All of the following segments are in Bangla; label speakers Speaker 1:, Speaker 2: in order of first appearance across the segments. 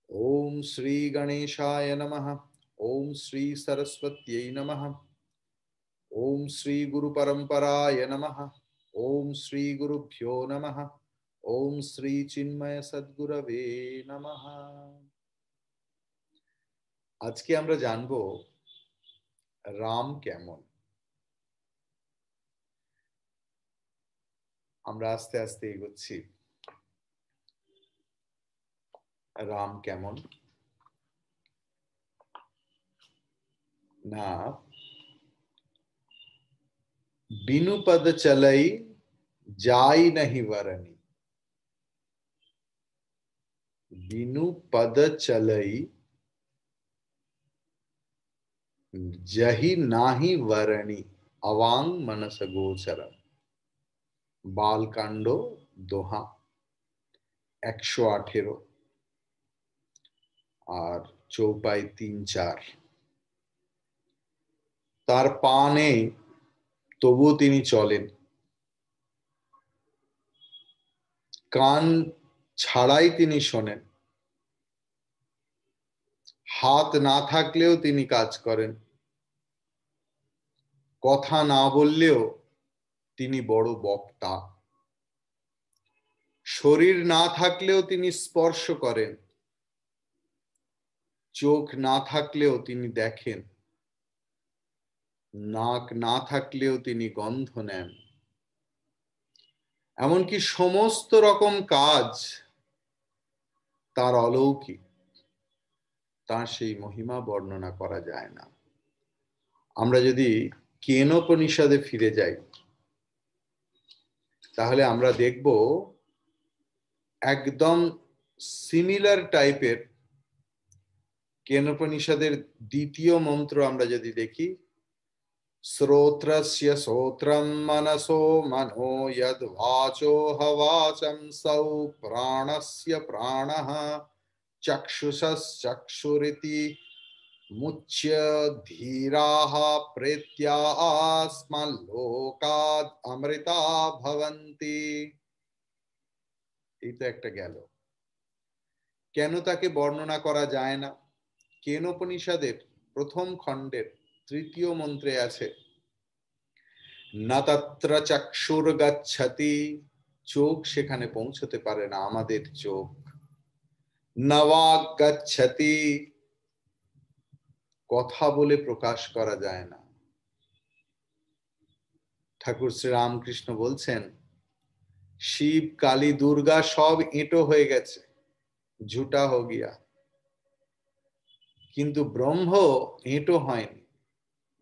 Speaker 1: ओम श्री गणेशाय नमः। ओम श्री सरस्वत्यै नमः। ओम श्री गुरु परंपराय नमः। ओम श्री गुरुभ्यो नमः। ओम श्री चिन्मय सद्गुरवे नमः। आज के আমরা জানবো রাম কেমন। আমরা আস্তে আস্তে এগোচ্ছি। রাম কেমন না बिनु पद चलई जाई नहीं वरनी। बिनु पद चलई जही नाही वरणी। अवांग मनस गोचरम। बालकांड दोहा 118 और चौपाई 3-4। तार पा নেই তবুও তিনি চলেন। কান ছাড়াই তিনি শোনেন। হাত না থাকলেও তিনি কাজ করেন। কথা না বললেও তিনি বড় বক্তা। শরীর না থাকলেও তিনি স্পর্শ করেন। চোখ না থাকলেও তিনি দেখেন। নাক না থাকলেও তিনি গন্ধ নেন। এমনকি সমস্ত রকম কাজ তার অলৌকিক। তার সেই মহিমা বর্ণনা করা যায় না। আমরা যদি কেনোপনিষদে ফিরে যাই তাহলে আমরা দেখব একদম সিমিলার টাইপের কেনোপনিষদের দ্বিতীয় মন্ত্র আমরা যদি দেখি, শ্রোত্রস্য শ্রোত্রম মনসো মনো যদ वाचोह वाचं सौ प्राणस्य प्राणः चक्षुषश्चक्षुरिति मुच्य धीराः प्रेत्या आस्मल्लोकाद् अमृता भवन्ति। এই তো একটা গেল। কেন তাকে বর্ণনা করা যায় না? কেনোপনিষদের প্রথম খণ্ডের তৃতীয় মন্ত্রে আছে, না তত্র চক্ষুর্গচ্ছতি। চোখ সেখানে পৌঁছতে পারে না, আমাদের চোখ। না বাক্ গচ্ছতি, কথা বলে প্রকাশ করা যায় না। ঠাকুর শ্রী রামকৃষ্ণ বলছেন, শিব কালী দুর্গা সব এঁটো হয়ে গেছে, ঝুটা হো গিয়া, কিন্তু ব্রহ্ম এঁটো হয়নি।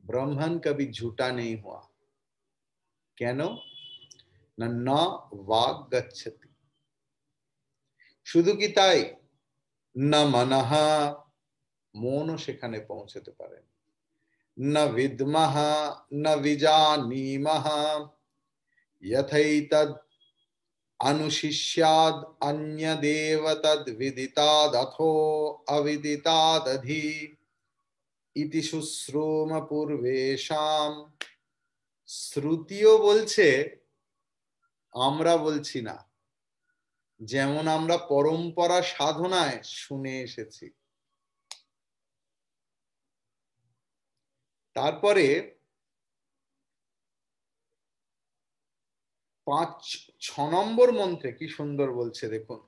Speaker 1: ব্রহ্মন কবি ঝুটা নেই হওয়া। কেন না? না বাক্ গচ্ছতি। শুধু কি তাই? না মনঃ, মনও সেখানে পৌঁছতে পারে না। বিদ্মঃ না বিজানীমঃ যথৈতদ অনুশিষ্যাদ অন্যদেব তদ বিদিতাদথো অবিদিতাদধি ইতি শুশ্রূম পূর্বেশাম। শ্রুতিও বলছে, আমরা বলছি না। যেমন আমরা পরম্পরা সাধনায় শুনে এসেছি। তারপরে 5-6 নম্বর মন্ত্রে কি সুন্দর বলছে দেখুন,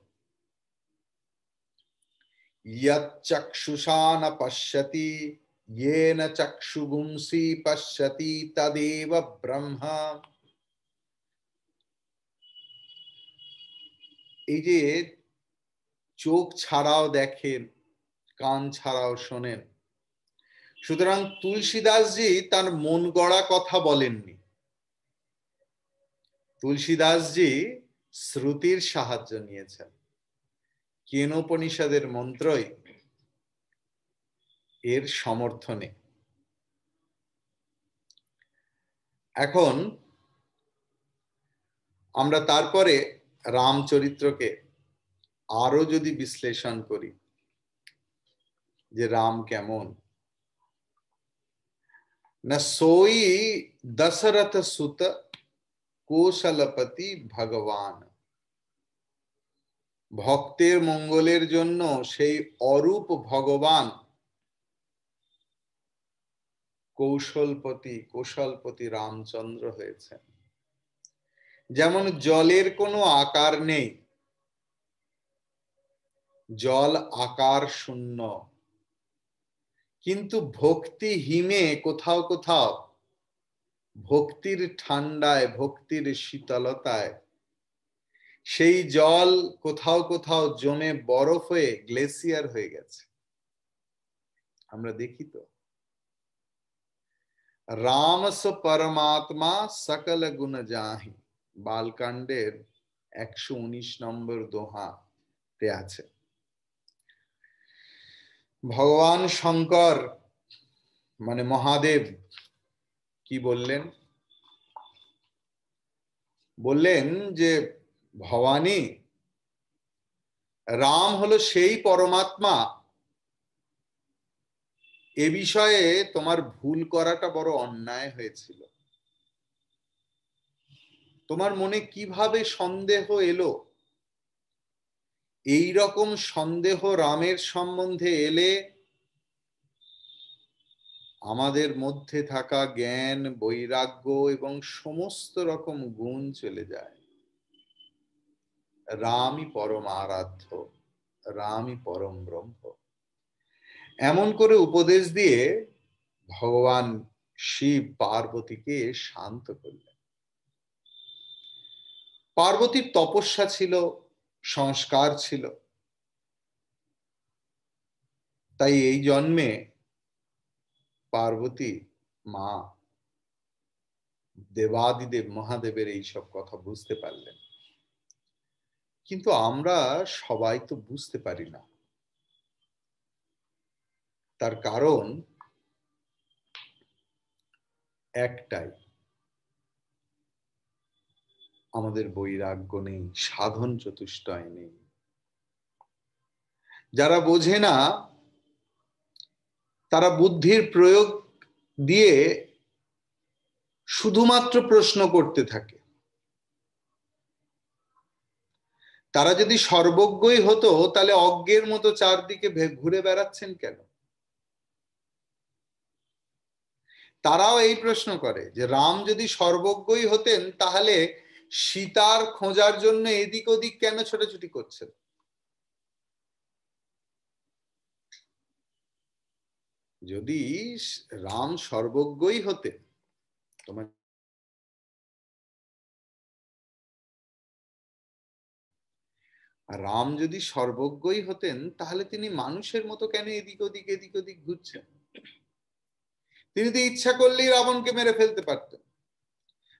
Speaker 1: यच्चक्षुषा न पश्यति येन चक्षुगुंसि पश्यति तदेव ब्रह्म। এই যে চোখ ছাড়াও দেখেন, কান ছাড়াও শোনেন। সুতরাং তুলসীদাসজি তার মন গড়া কথা বলেননি। তুলসীদাসজি শ্রুতির সাহায্য নিয়েছেন। কেনোপনিষদের মন্ত্রই এর সমর্থনে। এখন আমরা তারপরে রামচরিত্রকে আরো যদি বিশ্লেষণ করি যে রাম কেমন, না সোই দশরথ সুত কৌশলপতি ভগবান ভক্তের মঙ্গলের জন্য সেই অরূপ ভগবান কৌশলপতি রামচন্দ্র হয়েছেন। যেমন জলের কোনো আকার নেই, জল আকার শূন্য, কিন্তু ভক্তি হিমে কোথাও কোথাও, ভক্তির ঠান্ডায়, ভক্তির শীতলতায় সেই জল কোথাও কোথাও জমে বরফ হয়ে গ্লেসিয়ার হয়ে গেছে। আমরা দেখি তো। রামস পরমাত্মা সকল গুণ যাহি, বালকাণ্ডের 119 নম্বর দোহাতে আছে। ভগবান শঙ্কর মানে মহাদেব কি বললেন? বললেন যে ভবানী, রাম হলো সেই পরমাত্মা, এ বিষয়ে তোমার ভুল করাটা বড় অন্যায় হয়েছিল। তোমার মনে কিভাবে সন্দেহ এলো? এই রকম সন্দেহ রামের সম্বন্ধে এলে আমাদের মধ্যে থাকা জ্ঞান, বৈরাগ্য এবং সমস্ত রকম গুণ চলে যায়। রামই পরম আরাধ্য, রামই পরম ব্রহ্ম, এমন করে উপদেশ দিয়ে ভগবান শিব পার্বতীকে শান্ত করলেন। পার্বতীর তপস্যা ছিল, সংস্কার ছিল, তাই এই জন্মে পার্বতী মা দেবাদিদেব মহাদেবের এইসব কথা বুঝতে পারলেন। কিন্তু আমরা সবাই তো বুঝতে পারি না। তার কারণ একটাই, আমাদের বৈরাগ্য নেই, সাধন চতুষ্টয় নেই। যারা বোঝে না তারা বুদ্ধির প্রয়োগ দিয়ে শুধুমাত্র প্রশ্ন করতে থাকে। তারা যদি সর্বজ্ঞই হতো তাহলে অজ্ঞের মতো চারদিকে ঘুরে বেড়াচ্ছেন কেন? তারাও এই প্রশ্ন করে যে রাম যদি সর্বজ্ঞই হতেন তাহলে সীতার খোঁজার জন্য এদিক ওদিক কেন ছোটাছুটি করছেন? যদি রাম সর্বজ্ঞই হতেন, তোমার রাম যদি সর্বজ্ঞই হতেন তাহলে তিনি মানুষের মতো কেন এদিক ওদিক ঘুরছেন? তিনি তো ইচ্ছা করলেই রাবণকে মেরে ফেলতে পারতেন।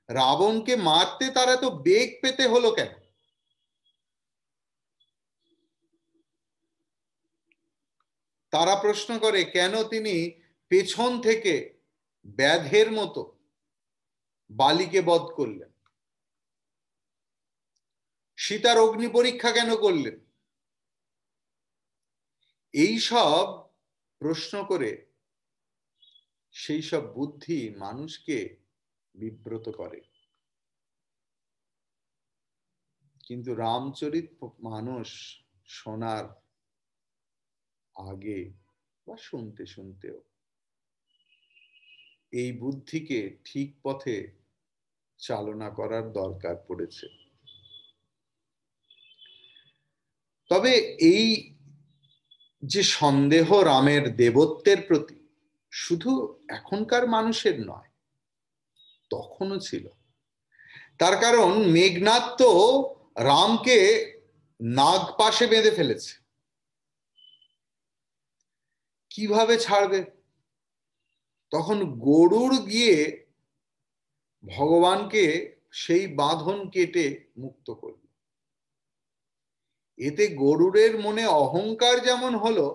Speaker 1: রাবণকে মারতে তারা তো বেগ পেতে হলো কেন? তারা প্রশ্ন করে কেন তিনি পেছন থেকে ব্যাধের মতো বালিকে বধ করলেন? সীতার অগ্নি পরীক্ষা কেন করলেন? এই সব প্রশ্ন করে সেই সব বুদ্ধি মানুষকে বিব্রত করে। কিন্তু রামচরিত মানুষ শোনার আগে বা শুনতে শুনতেও এই বুদ্ধিকে ঠিক পথে চালনা করার দরকার পড়েছে। তবে এই যে সন্দেহ রামের দেবত্বের প্রতি, শুধু এখনকার মানুষের নয়, তখনও ছিল। তার কারণ মেঘনাদ তো রামকে নাগ পাশে বেঁধে ফেলেছে, কিভাবে ছাড়বে? তখন গরুড় গিয়ে ভগবানকে সেই বাঁধন কেটে মুক্ত করল। এতে গরুড়ের মনে অহংকার যেমন হলো,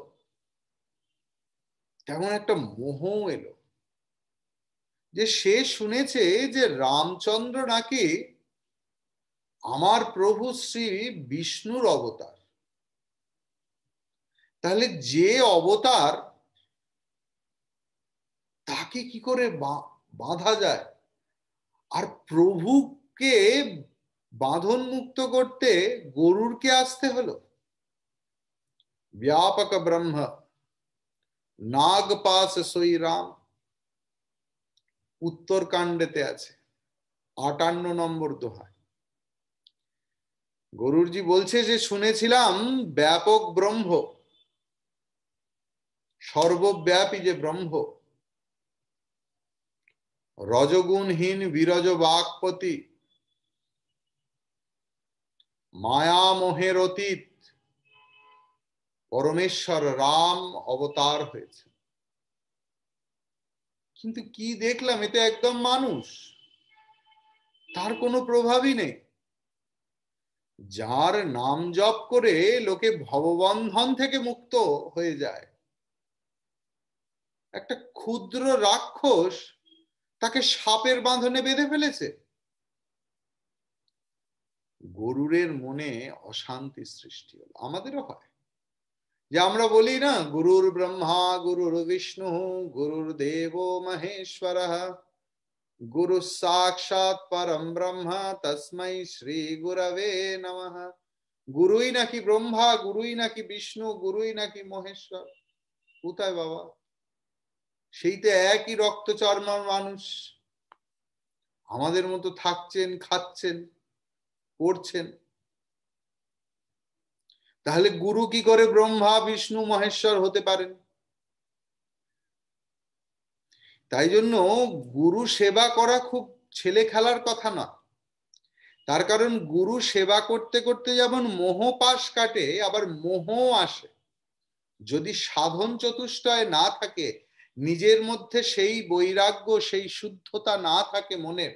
Speaker 1: তেমন একটা মোহ এলো যে সে শুনেছে যে রামচন্দ্র নাকি আমার প্রভু শ্রী বিষ্ণুর অবতার। তাহলে যে অবতার তাকে কি করে বাঁধা যায়? আর প্রভুকে বাঁধন মুক্ত করতে গরুড়কে আসতে হলো। व्यापक ब्रह्म नागपाश सोई राम उत्तरकांडेते আছে 58 নম্বর দোহায়। গরুরজি বলছে যে শুনেছিলাম ব্যাপক ব্রহ্ম, সর্বব্যাপী যে ব্রহ্ম, রজগুণহীন বিরজ বাকপতি, মায়া মোহের অতীত পরমেশ্বর রাম অবতার হয়েছে। কিন্তু কি দেখলাম, এতে একদম মানুষ, তার কোনো প্রভাবই নেই। যার নাম জপ করে লোকে ভববন্ধন থেকে মুক্ত হয়ে যায়, একটা ক্ষুদ্র রাক্ষস তাকে সাপের বাঁধনে বেঁধে ফেলেছে। গরুরের মনে অশান্তি সৃষ্টি হলো। আমাদেরও হয় যে আমরা বলি না, গুরুর ব্রহ্মা গুরুর বিষ্ণু গুরুর দেব মহেশ্বরঃ গুরু সাক্ষাৎ পরম ব্রহ্ম তস্मै শ্রী গুরবে নমঃ। গুরুই নাকি ব্রহ্মা, গুরুই নাকি বিষ্ণু, গুরুই নাকি মহেশ্বর। কোথায় বাবা? সেই তো একই রক্ত চর্মার মানুষ, আমাদের মতো থাকছেন, খাচ্ছেন, পড়ছেন। তাহলে গুরু কি করে ব্রহ্মা বিষ্ণু মহেশ্বর হতে পারেন? তাই জন্য গুরু সেবা করা খুব ছেলে খেলার কথা না। তার কারণ গুরু সেবা করতে করতে যেমন মোহ পাশ কাটে, আবার মোহ আসে। যদি সাধন চতুষ্টয় না থাকে, নিজের মধ্যে সেই বৈরাগ্য, সেই শুদ্ধতা না থাকে মনের,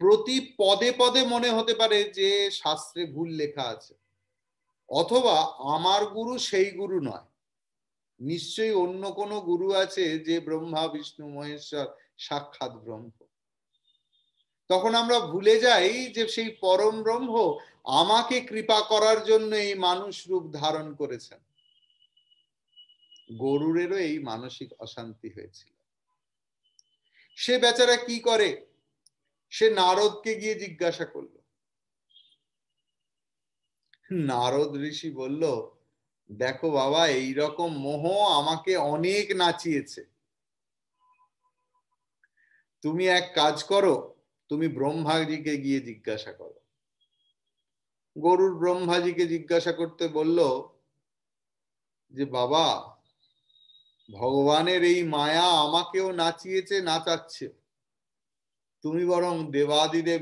Speaker 1: প্রতি পদে পদে মনে হতে পারে যে শাস্ত্রে ভুল লেখা আছে, অথবা আমার গুরু সেই গুরু নয়, নিশ্চয়ই অন্য কোনো গুরু আছে যে ব্রহ্মা বিষ্ণু মহেশ্বর সাক্ষাৎ ব্রহ্ম। তখন আমরা ভুলে যাই যে সেই পরম ব্রহ্ম আমাকে কৃপা করার জন্য এই মানুষ রূপ ধারণ করেছেন। গরুরেরও এই মানসিক অশান্তি হয়েছিল। সে বেচারা কি করে, সে নারদকে গিয়ে জিজ্ঞাসা করলো। নারদ ঋষি বলল, দেখো বাবা, এই রকম মোহ আমাকে অনেক নাচিয়েছে। তুমি এক কাজ করো, তুমি ব্রহ্মাজিকে গিয়ে জিজ্ঞাসা করো। গরুর ব্রহ্মাজিকে জিজ্ঞাসা করতে বলল যে বাবা, ভগবানের এই মায়া আমাকেও নাচিয়েছে, নাচাচ্ছে, তুমি বরং দেবাদিদেব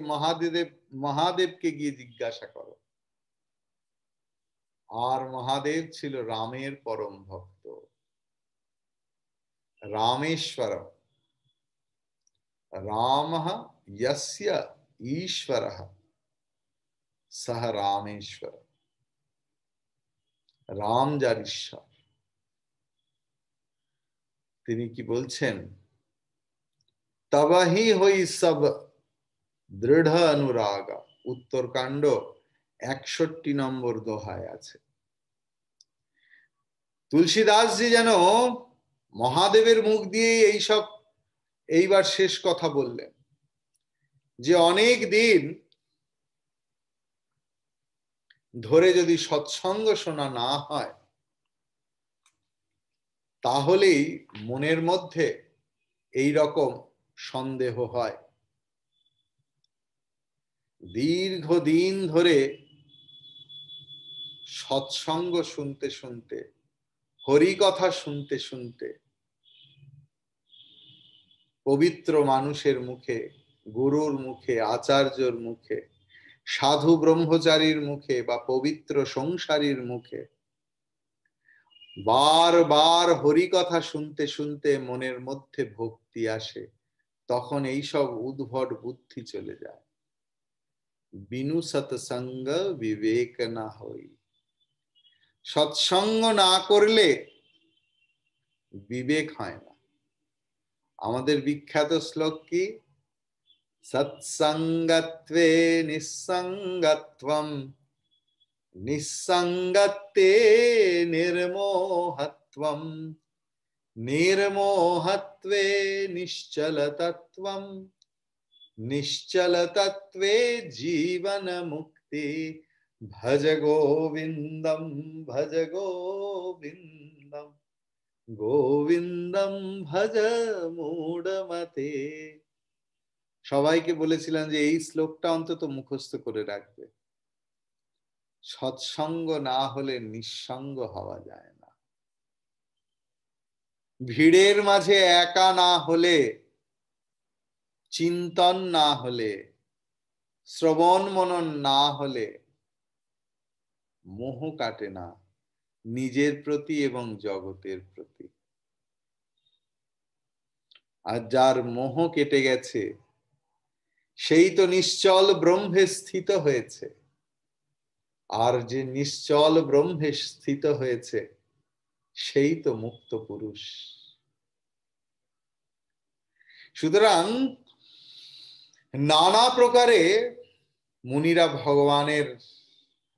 Speaker 1: মহাদেবকে গিয়ে জিজ্ঞাসা করো। আর মহাদেব ছিল রামের পরম ভক্ত, রামেশ্বর। রামঃ यस्य ईश्वरः सह रामेश्वर। রাম যার ঈশ্বর, তিনি কি বলছেন, তবহি হই সব দৃঢ় অনুরাগা। উত্তরকাণ্ড 61 নম্বর দোহায় আছে। তুলসীদাসজি যেন মহাদেবের মুখ দিয়ে এইবার শেষ কথা বললেন, যে অনেক দিন ধরে যদি সৎসঙ্গ শোনা না হয়, তাহলেই মনের মধ্যে এই রকম সন্দেহ হয়। দীর্ঘদিন ধরে সৎসঙ্গ শুনতে শুনতে, হরি কথা শুনতে শুনতে, পবিত্র মানুষের মুখে, গুরুর মুখে, আচার্যর মুখে, সাধু ব্রহ্মচারীর মুখে বা পবিত্র সংসারীর মুখে বারবার হরি কথা শুনতে শুনতে মনের মধ্যে ভক্তি আসে, তখন এইসব উদ্ভট বুদ্ধি চলে যায়। বিনু সৎসঙ্গ বিবেক না হই। সৎসঙ্গ না করলে বিবেক হয় না। আমাদের বিখ্যাত শ্লোক কি? সৎসঙ্গত্বে নিঃসঙ্গত্বম নিঃসঙ্গত্বে নির্মোহত্বম নির্মোহত্বে নিশ্চলতত্বম নিশ্চলতত্বে জীবন মুক্তি ভজ গোবিন্দম ভজ গোবিন্দম গোবিন্দম ভজ মূঢ়মতে। সবাইকে বলেছিলাম যে এই শ্লোকটা অন্তত মুখস্থ করে রাখবে। সৎসঙ্গ না হলে নিঃসঙ্গ হওয়া যায় না। ভিড়ের মাঝে একা না হলে, চিন্তন না হলে, শ্রবণ মনন না হলে মোহ কাটে না নিজের প্রতি এবং জগতের প্রতি। আর যার মোহ কেটে গেছে সেই তো নিশ্চল ব্রহ্মে স্থিত হয়েছে। আর যে নিশ্চল ব্রহ্মে স্থিত হয়েছে সেই তো মুক্ত পুরুষ। সুতরাং নানা প্রকারে মুনিরা ভগবানের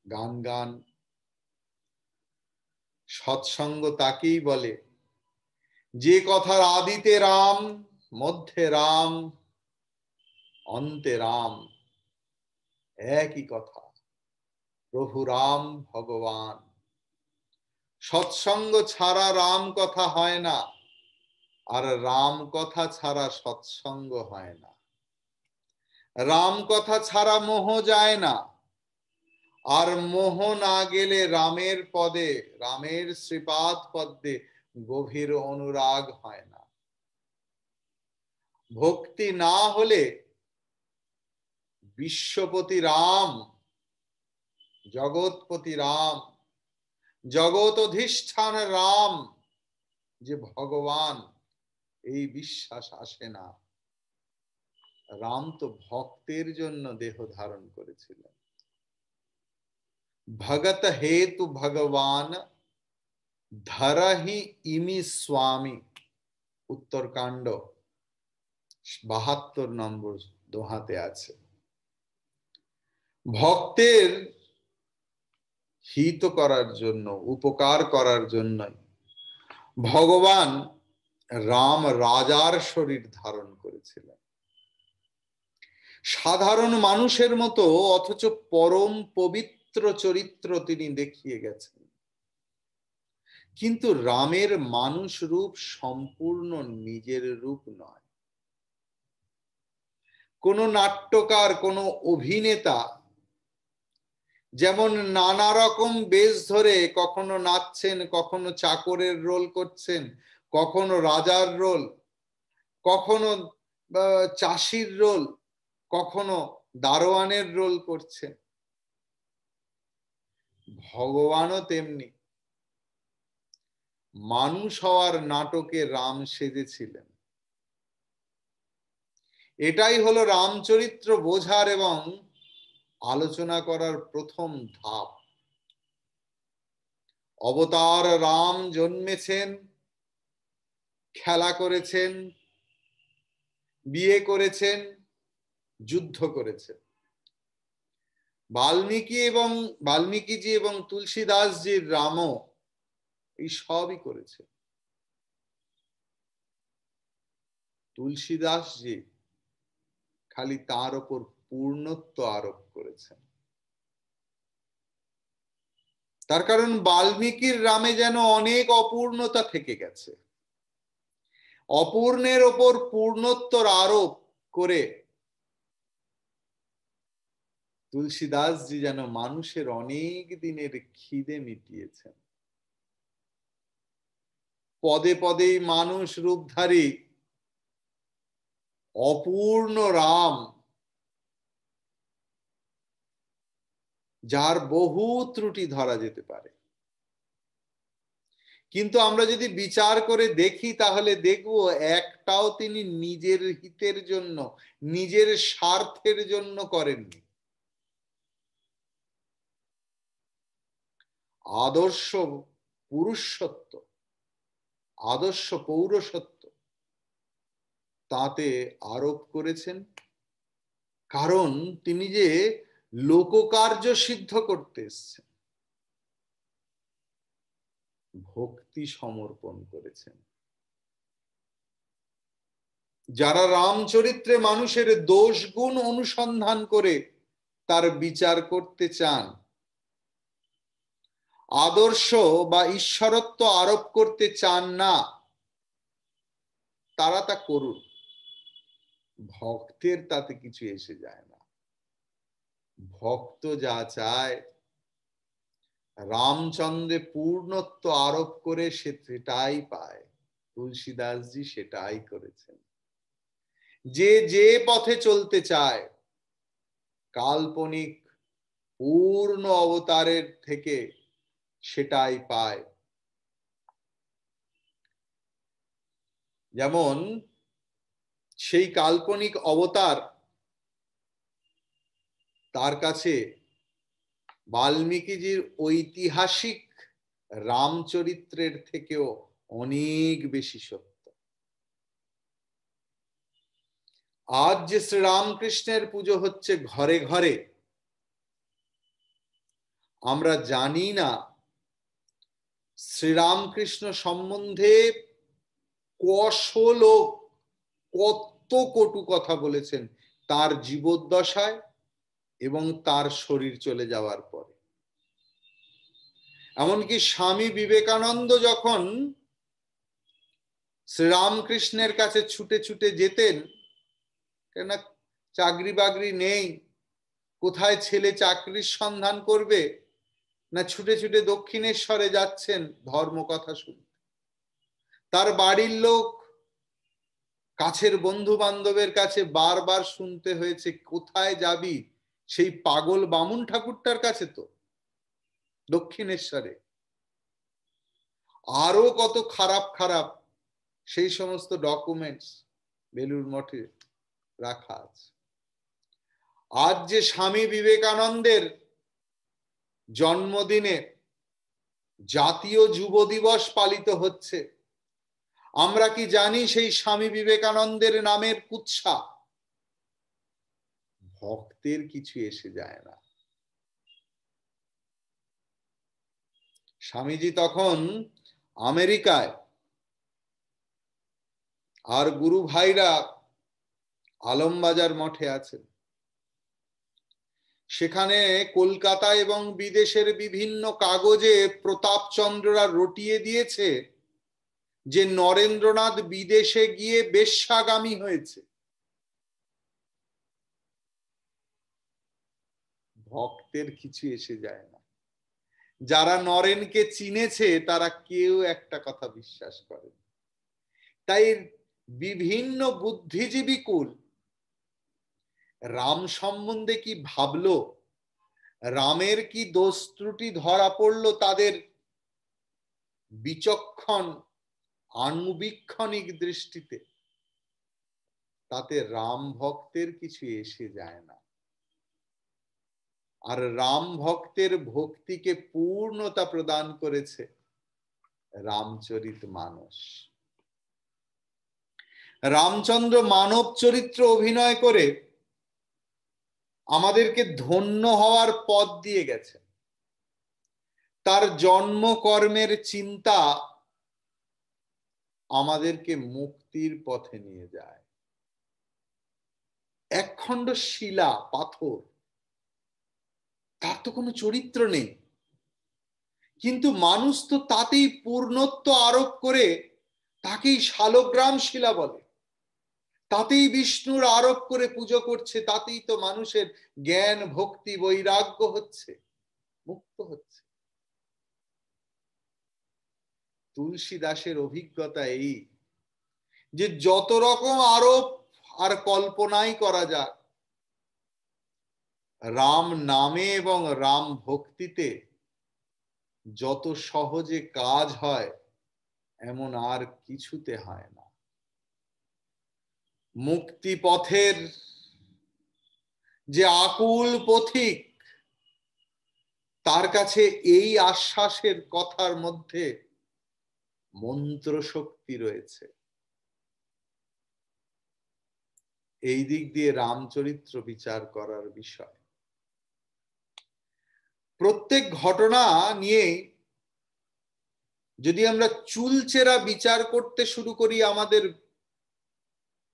Speaker 1: গান গান। সৎসঙ্গ তাকেই বলে যে কথার আদিতে রাম, মধ্যে রাম, অন্তে রাম, একই কথা, প্রভু রাম ভগবান। সৎসঙ্গ ছাড়া রাম কথা হয় না, আর রাম কথা ছাড়া সৎসঙ্গ হয় না। রাম কথা ছাড়া মোহ যায় না, আর মোহ না গেলে রামের পদে, রামের শ্রীপাদ পদ্মে গভীর অনুরাগ হয় না। ভক্তি না হলে বিশ্বপতি রাম, জগৎপতি রাম, জগৎ অধিষ্ঠান রাম যে ভগবান, এই বিশ্বাস আসে না। রাম তো ভক্তের জন্য দেহ ধারণ করেছিলেন। ভগত হেতু ভগবান ধরহি ইমি স্বামী। উত্তরকাণ্ড ৭২ নম্বর দোহাতে আছে। ভক্তের হিত করার জন্য, উপকার করার জন্যই ভগবান রাম রাজার শরীর ধারণ করেছিলেন। সাধারণ মানুষের মতো, অথচ পরম পবিত্র চরিত্র তিনি দেখিয়ে গেছেন। কিন্তু রামের মানুষ রূপ সম্পূর্ণ নিজের রূপ নয়। কোন নাট্যকার, কোন অভিনেতা যেমন নানা রকম বেশ ধরে কখনো নাচছেন, কখনো চাকরের রোল করছেন, কখনো রাজার রোল, কখনো চাষির রোল, কখনো দারোয়ানের রোল করছেন, ভগবানও তেমনি মানুষ হওয়ার নাটকে রাম সেজেছিলেন। এটাই হলো রামচরিত্র বোঝার এবং আলোচনা করার প্রথম ধাপ। অবতার রাম জন্মেছেন, খেলা করেছেন, বিয়ে করেছেন, যুদ্ধ করেছেন। বাল্মীকিজি এবং তুলসীদাসজির রামও এই সবই করেছে। তুলসীদাসজি খালি তার উপর পূর্ণত্ব আরোপ করেছেন। তার কারণ বাল্মীকির রামে যেন অনেক অপূর্ণতা থেকে গেছে। অপূর্ণের ওপর পূর্ণত্বর আরোপ করে তুলসীদাসজি যেন মানুষের অনেক দিনের খিদে মিটিয়েছেন। পদে পদেই মানুষ রূপধারী অপূর্ণ রাম, যার বহু ত্রুটি ধরা যেতে পারে, কিন্তু আমরা যদি বিচার করে দেখি তাহলে দেখব একটাও তিনি নিজের হিতের জন্য, নিজের স্বার্থের জন্য করেননি। আদর্শ পুরুষত্ব, আদর্শ পৌরসত্ব তাতে আরোপ করেছেন। কারণ তিনি যে লোককার্য সিদ্ধ করতে এসেছেন, ভক্তি সমর্পণ করেছেন। যারা রামচরিত্রে মানুষের দোষ গুণ অনুসন্ধান করে তার বিচার করতে চান, আদর্শ বা ঈশ্বরত্ব আরোপ করতে চান না, তারা তা করুন, ভক্তের তাতে কিছু এসে যায় না। ভক্ত যা চায়, রামচন্দ্রে পূর্ণত্ব আরোপ করে সে সেটাই পায়। তুলসীদাসজি সেটাই করেছেন। যে যে পথে চলতে চায়, কাল্পনিক পূর্ণ অবতারের থেকে সেটাই পায়। যেমন সেই কাল্পনিক অবতার, তার কাছে বাল্মীকিজির ঐতিহাসিক রামচরিত্রের থেকেও অনেক বেশি সত্য। আজ যে শ্রীরামকৃষ্ণের পুজো হচ্ছে ঘরে ঘরে, আমরা জানি না শ্রীরামকৃষ্ণ সম্বন্ধে কশো লোক কত কটু কথা বলেছেন তার জীবদ্দশায় এবং তার শরীর চলে যাওয়ার পরে। এমনকি স্বামী বিবেকানন্দ যখন শ্রীরামকৃষ্ণের কাছে ছুটে ছুটে যেতেন, কেন চাকরি বাকরি নেই, কোথায় ছেলে চাকরির সন্ধান করবে, না ছুটে ছুটে দক্ষিণেশ্বরে যাচ্ছেন ধর্ম কথা শুনতে। তার বাড়ির লোক, কাছের বন্ধু বান্ধবের কাছে বারবার শুনতে হয়েছে, কোথায় যাবি? সেই পাগল বামুন ঠাকুরটার কাছে তো, দক্ষিণেশ্বরে। আরো কত খারাপ খারাপ সেই সমস্ত ডকুমেন্টস বেলুড় মঠে রাখা আছে। আজ যে স্বামী বিবেকানন্দের জন্মদিনে জাতীয় যুব দিবস পালিত হচ্ছে, আমরা কি জানি সেই স্বামী বিবেকানন্দের নামের কুৎসা? ভক্তের কিছু এসে যায় না। স্বামীজি তখন আমেরিকায়, আর গুরু ভাইরা আলমবাজার মঠে আছেন। সেখানে কলকাতা এবং বিদেশের বিভিন্ন কাগজে প্রতাপচন্দ্ররা রটিয়ে দিয়েছে যে নরেন্দ্রনাথ বিদেশে গিয়ে বেশ্যাগামী হয়েছে। ভক্তের কিছু এসে যায় না। যারা নরেনকে চিনেছে তারা কেউ একটা কথা বিশ্বাস করে। তাই বিভিন্ন বুদ্ধিজীবী কুল রাম সম্বন্ধে কি ভাবলো, রামের কি দোষ ত্রুটি ধরা পড়লো তাদের বিচক্ষণ আনুবীক্ষণিক দৃষ্টিতে, তাতে রাম ভক্তের কিছু এসে যায় না। আর রাম ভক্তের ভক্তিকে পূর্ণতা প্রদান করেছে রামচরিতমানস। রামচন্দ্র মানব চরিত্র অভিনয় করে আমাদেরকে ধন্য হওয়ার পথ দিয়ে গেছে। তার জন্ম কর্মের চিন্তা আমাদেরকে মুক্তির পথে নিয়ে যায়। একখণ্ড শিলা, পাথর, তার তো কোনো চরিত্র নেই, কিন্তু মানুষ তো তাতেই পূর্ণত্ব আরোপ করে তাকেই শালগ্রাম শিলা বলে, তাতেই বিষ্ণুর আরোপ করে পুজো করছে, তাতেই তো মানুষের জ্ঞান ভক্তি বৈরাগ্য হচ্ছে, মুক্ত হচ্ছে। তুলসী দাসের অভিজ্ঞতা এই যে যত রকম আরোপ আর কল্পনাই করা যাক, রাম নামে এবং রাম ভক্তিতে যত সহজে কাজ হয় এমন আর কিছুতে হয় না। মুক্তি পথের যে আকুল পথিক, তার কাছে এই আশ্বাসের কথার মধ্যে মন্ত্র শক্তি রয়েছে। এই দিক দিয়ে রামচরিত্র বিচার করার বিষয়। প্রত্যেক ঘটনা নিয়ে যদি আমরা চুলচেরা বিচার করতে শুরু করি আমাদের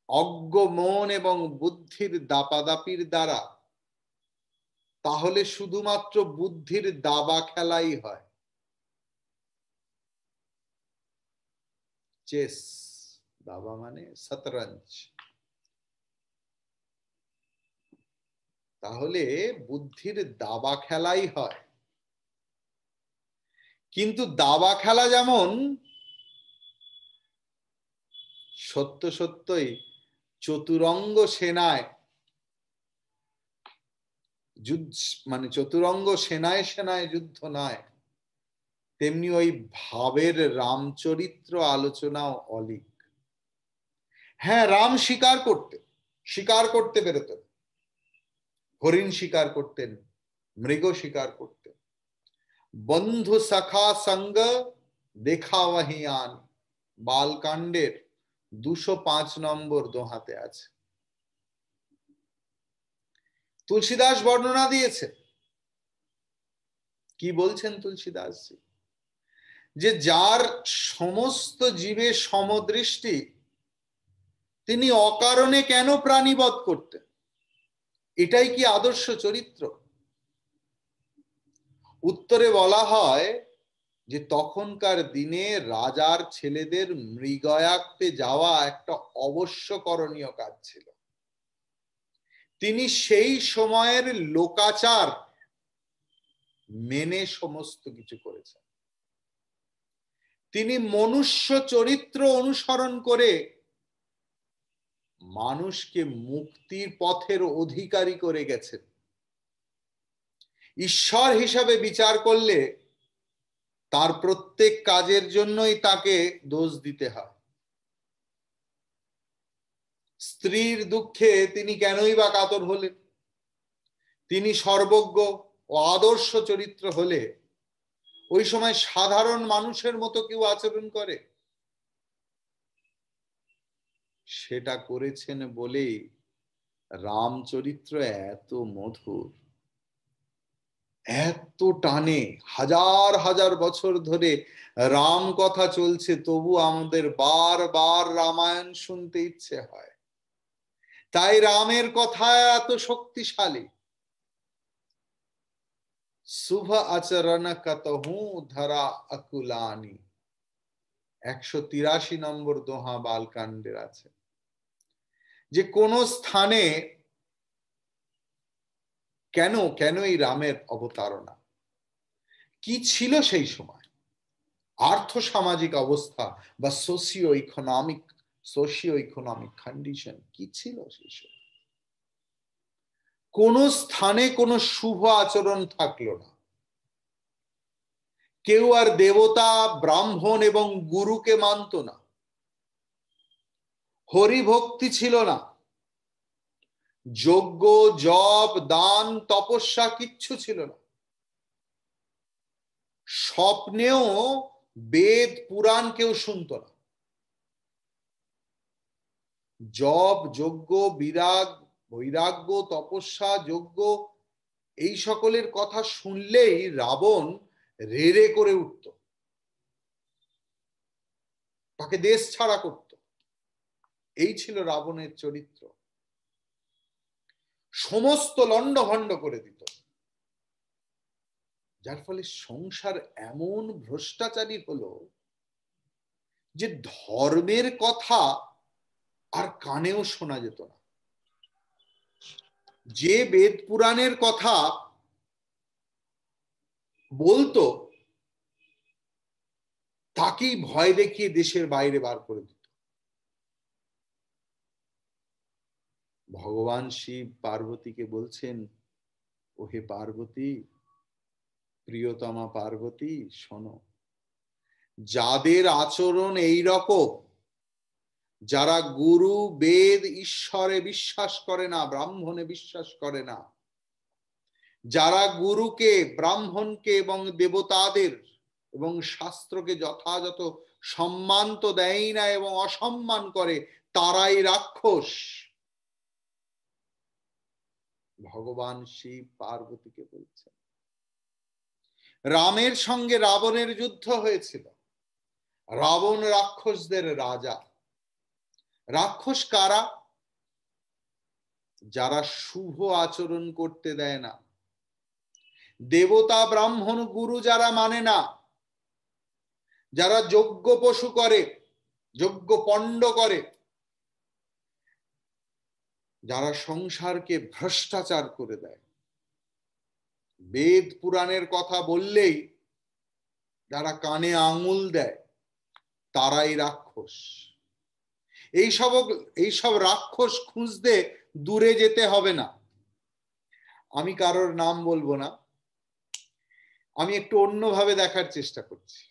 Speaker 1: অজ্ঞ মন এবং বুদ্ধির দাপাদাপির দ্বারা, তাহলে শুধুমাত্র বুদ্ধির দাবা খেলাই হয়, চেস, দাবা মানে শতরঞ্জ। তাহলে বুদ্ধির দাবা খেলাই হয়। কিন্তু দাবা খেলা যেমন সত্য সত্যই চতুরঙ্গ সেনায় যুদ্ধ, মানে চতুরঙ্গ সেনায় সেনায় যুদ্ধ নয়, তেমনি ওই ভাবের রামচরিত্র আলোচনাও অলিক। হ্যাঁ, রাম শিকার করতে বেরোতেন, হরিণ শিকার করতেন, মৃগ শিকার করতেন। বন্ধু সখা সঙ্গ দেখা ওহি আন, বালকাণ্ডের 205 নম্বর দোহাতে আছে। তুলসীদাস বর্ণনা দিয়েছে। কি বলছেন তুলসীদাসজি? যে যার সমস্ত জীবে সমদৃষ্টি, তিনি অকারণে কেন প্রাণীবধ করতেন? এটাই কি আদর্শ চরিত্র? উত্তরে বলা হয় যে তখনকার দিনে রাজার ছেলেদের মৃগয়াতে যাওয়া একটা অবশ্য করণীয় কাজ ছিল। তিনি সেই সময়ের লোকাচার মেনে সমস্ত কিছু করেছেন। তিনি মনুষ্য চরিত্র অনুসরণ করে মানুষকে মুক্তির পথের অধিকারী করে গেছেন। ঈশ্বর হিসাবে বিচার করলে তার প্রত্যেক কাজের জন্যই তাকে দোষ দিতে হয়। স্ত্রীর দুঃখে তিনি কেনই বা কাতর হলেন? তিনি সর্বজ্ঞ ও আদর্শ চরিত্র হলে ওই সময় সাধারণ মানুষের মতো কেউ আচরণ করে? সেটা করেছেন বলেই রামচরিত্র এত মধুর, এত টানে। হাজার হাজার বছর ধরে রাম কথা চলছে, তবু আমাদের বারবার রামায়ণ শুনতে ইচ্ছে হয়। তাই রামের কথা এত শক্তিশালী। শুভ আচরণ কতহু ধরা আকুলানি, 183 নম্বর দোহা বালকাণ্ডের আছে। যে কোন স্থানে কেন এই রামের অবতারণা, কি ছিল সেই সময় আর্থ সামাজিক অবস্থা বা সোশিও ইকোনমিক কন্ডিশন কি ছিল সেই সময়? কোন স্থানে কোনো শুভ আচরণ থাকলো না। কেউ আর দেবতা, ব্রাহ্মণ এবং গুরুকে মানত না। হরিভক্তি ছিল না। যজ্ঞ, জপ, দান, তপস্যা কিচ্ছু ছিল না। স্বপ্নেও বেদ পুরাণ কেউ শুনত না। জপ, যজ্ঞ, বৈরাগ্য, তপস্যা, যজ্ঞ, এই সকলের কথা শুনলেই রাবণ রেড়ে করে উঠত, তাকে দেশ ছাড়া করত। এই ছিল রাবণের চরিত্র। সমস্ত লণ্ডভণ্ড করে দিত, যার ফলে সংসার এমন ভ্রষ্টাচারী হলো যে ধর্মের কথা আর কানেও শোনা যেত না। যে বেদ পুরাণের কথা বলতো তাকেই ভয় দেখিয়ে দেশের বাইরে বার করে দিত। ভগবান শিব পার্বতীকে বলছেন, ওহে পার্বতী, প্রিয়তমা পার্বতী, শোনো, যাদের আচরণ এই রকম, যারা গুরু, বেদ, ঈশ্বরে বিশ্বাস করে না, ব্রাহ্মণে বিশ্বাস করে না, যারা গুরুকে, ব্রাহ্মণকে এবং দেবতাদের এবং শাস্ত্রকে যথাযথ সম্মান তো দেয় না এবং অসম্মান করে, তারাই রাক্ষস। ভগবান শিব পার্বতীকে বলছেন। রামের সঙ্গে রাবণের যুদ্ধ হয়েছিল। রাবণ রাক্ষসদের রাজা। রাক্ষস কারা? যারা শুভ আচরণ করতে দেয় না, দেবতা, ব্রাহ্মণ, গুরু যারা মানে না, যারা যজ্ঞ পশু করে, যজ্ঞ পণ্ড করে, যারা সংসারকে ভ্রষ্টাচার করে দেয়, বেদ পুরাণের কথা বললেই যারা কানে আঙুল দেয়, তারাই রাক্ষস। এইসব রাক্ষস খুঁজতে দূরে যেতে হবে না। আমি কারোর নাম বলবো না, আমি একটু অন্যভাবে দেখার চেষ্টা করছি।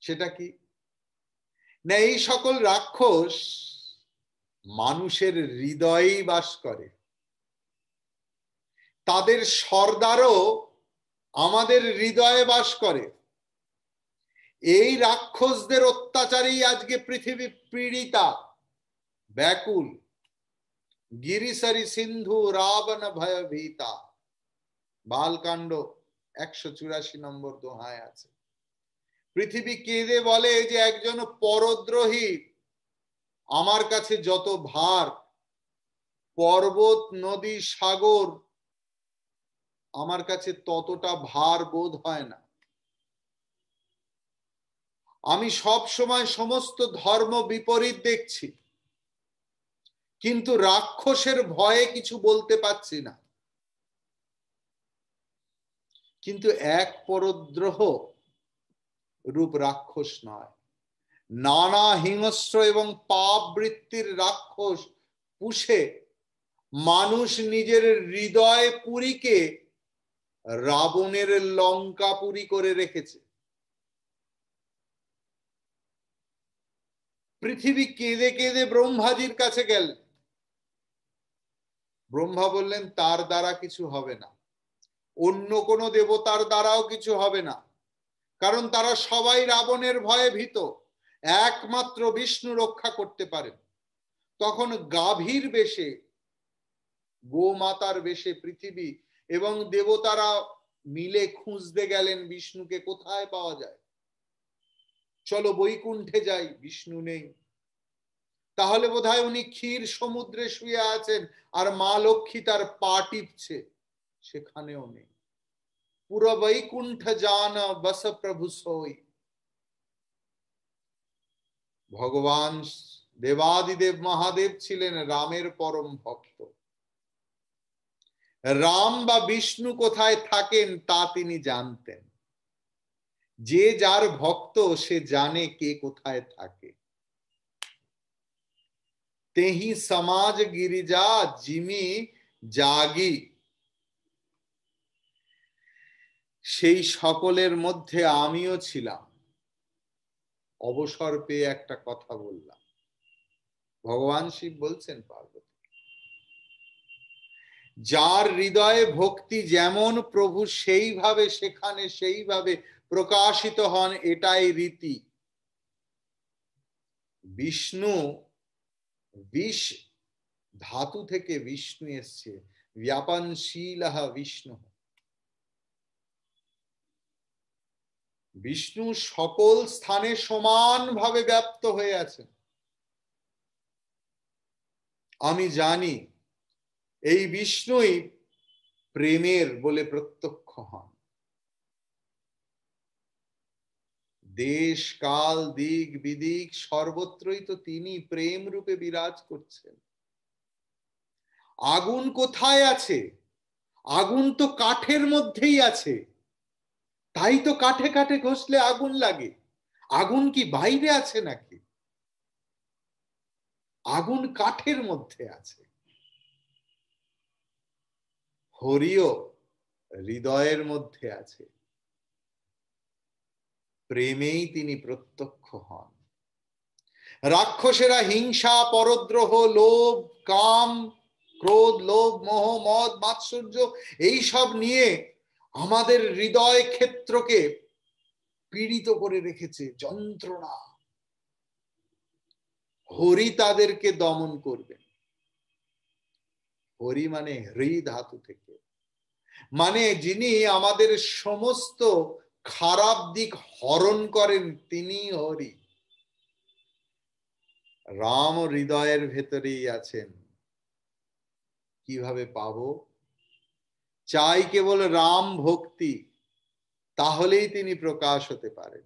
Speaker 1: সেটা কি না, এই সকল রাক্ষস মানুষের হৃদয়েই বাস করে। তাদের সর্দারও আমাদের হৃদয়ে বাস করে। এই রাক্ষসদের অত্যাচারেই আজকে পৃথিবী পীড়িতা, ব্যাকুল। গিরিশারি সিন্ধু রাবণ ভয় ভীতা, বালকাণ্ড 184 নম্বর দোহায় আছে। পৃথিবী কেঁদে বলে যে একজন পরদ্রোহী আমার কাছে যত ভার, পর্বত নদী সাগর আমার কাছে ততটা ভার বোধ হয় না। আমি সব সময় সমস্ত ধর্ম বিপরীত দেখছি, কিন্তু রাক্ষসের ভয়ে কিছু বলতে পারছি না। কিন্তু এক পরদ্রোহ রূপ রাক্ষস নয়, নানা হিংস্র এবং পাপ বৃত্তির রাক্ষস পুষে মানুষ নিজের হৃদয় পুরীকে রাবণের লঙ্কাপুরী করে রেখেছে। পৃথিবী কেঁদে কেঁদে ব্রহ্মাজির কাছে গেল। ব্রহ্মা বললেন তার দ্বারা কিছু হবে না, অন্য কোন দেবতার দ্বারাও কিছু হবে না, কারণ তারা সবাই রাবণের ভয়ে ভীত। একমাত্র বিষ্ণু রক্ষা করতে পারেন। তখন গাভীর বেশে, গোমাতার বেশে পৃথিবী এবং দেবতারা মিলে খুঁজতে গেলেন বিষ্ণুকে কোথায় পাওয়া যায়। চলো বৈকুণ্ঠে যাই, বিষ্ণু নেই। তাহলে বোধহয় উনি ক্ষীর সমুদ্রে শুয়ে আছেন আর মা লক্ষ্মী তার পা টিপছে, সেখানেও নেই। পুরো বৈকুণ্ঠ জান বস প্রভু সোই। ভগবান দেবাদিদেব মহাদেব ছিলেন রামের পরম ভক্ত। রাম বা বিষ্ণু কোথায় থাকেন তা তিনি জানতেন। যে যার ভক্ত সে জানে কে কোথায় থাকে। তেহি সমাজ গিরিজা জিমি জাগি, সেই সকলের মধ্যে আমিও ছিলাম। অবসর পেয়ে একটা কথা বললাম। ভগবান শিব বলছেন পার্বতী, যার হৃদয়ে ভক্তি যেমন প্রভু সেইভাবে সেখানে সেইভাবে প্রকাশিত হন, এটাই রীতি। বিষ্ণু, বিষ ধাতু থেকে বিষ্ণু এসছে, ব্যাপনশীল বিষ্ণু। বিষ্ণু সকল স্থানে সমানভাবে ব্যাপ্ত হয়ে আছেন। আমি জানি এই বিষ্ণুই প্রেমের বলে প্রত্যক্ষ হন। দেশ কাল দিক বিদিক সর্বত্রই তো তিনি প্রেম রূপে বিরাজ করছেন। আগুন কোথায় আছে? আগুন তো কাঠের মধ্যেই আছে, তাই তো কাঠে কাঠে ঘষলে আগুন লাগে। আগুন কি বাইরে আছে নাকি? আগুন কাঠের মধ্যে আছে। হরিও হৃদয়ের মধ্যে আছে। প্রেমেই তিনি প্রত্যক্ষ হন। রাক্ষসেরা হিংসা, পরদ্রোহ, লোভ, কাম, ক্রোধ, লোভ, মোহ, মদ, মাৎসর্য এইসব নিয়ে আমাদের হৃদয় ক্ষেত্রকে পীড়িত করে রেখেছে, যন্ত্রণা। হরি তাদেরকে দমন করবেন। হরি মানে হৃ ধাতু থেকে, মানে যিনি আমাদের সমস্ত খারাপ দিক হরণ করেন, তিনি হরি। রাম হৃদয়ের ভেতরেই আছেন। কিভাবে পাবো? চাই কেবল রাম ভক্তি, তাহলেই তিনি প্রকাশ হতে পারেন।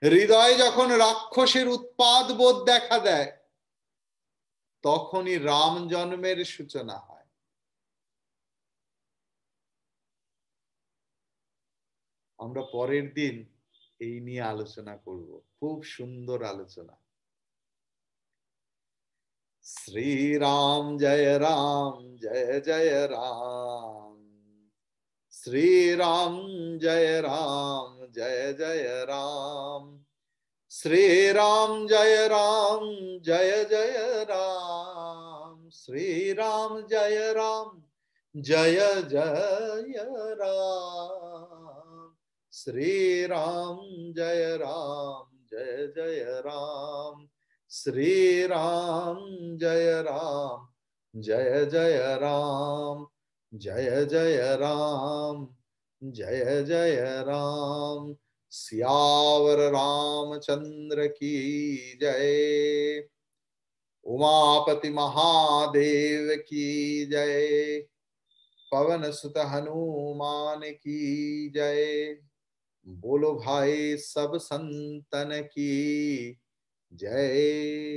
Speaker 1: হৃদয়ে যখন রাক্ষসের উৎপাদ বোধ দেখা দেয় তখনই রাম জন্মের সূচনা হয়। আমরা পরের দিন এই নিয়ে আলোচনা করব, খুব সুন্দর আলোচনা। শ্রীরাম জয় রাম জয় জয় রাম, শ্রীরাম জয় রাম জয় জয় রাম, শ্রীরাম জয় রাম জয় জয় রাম, শ্রীরাম জয় রাম জয় জয় রাম, শ্রীরাম জয় রাম জয় জয় রাম, শ্রীরাম জয় রাম জয় জয় রাম, জয় জয় রাম জয় জয় রাম। सियावर रामचंद्र की जय, उमापति महादेव की जय, पवन सुत हनुमान की जय। बोलो भाई सब संतन की जय।